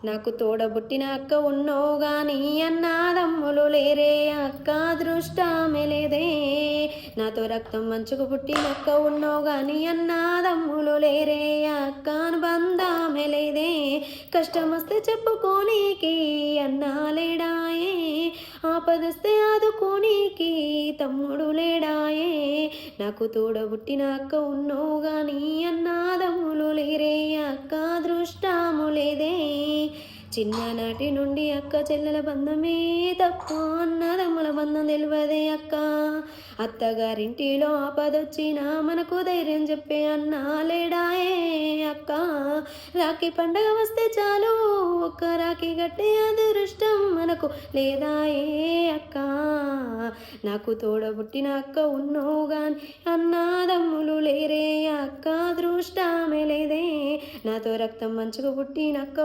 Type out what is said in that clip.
నాకు తోడబుట్టిన అక్క ఉన్నో గాని అన్నాదమ్ములు లేరే అక్క అదృష్టమే లేదే. నాతో రక్తం మంచుకు పుట్టిన అక్క ఉన్నో గాని అన్నాదమ్ములు లేరే అక్క అనుబంధమే లేదే. కష్టమొస్తే చెప్పుకోనీకి అన్నా లేడాయే, ఆపదొస్తే ఆదుకోనీకి తమ్ముడు లేడాయే. నాకు తోడబుట్టిన అక్క ఉన్నో గాని అన్నాదమ్ములు లేరే అక్క అదృష్టము లేదే. చిన్ననాటి నుండి అక్క చెల్లెల బంధమే తప్ప అన్నదమ్ముల బంధం తెలివదే అక్క. అత్తగారింటిలో ఆపదొచ్చినా మనకు ధైర్యం చెప్పే అన్నా లేడాయే అక్క. రాఖీ పండగ వస్తే చాలు ఒక్క రాఖీ గట్టే అదృష్టం మనకు లేదాయే అక్క. నాకు తోడబుట్టిన అక్క ఉన్నో గాని అన్నాదమ్ములు లేరే అక్క అదృష్టమే లేదే. నాతో రక్తం మంచుకు పుట్టిన అక్క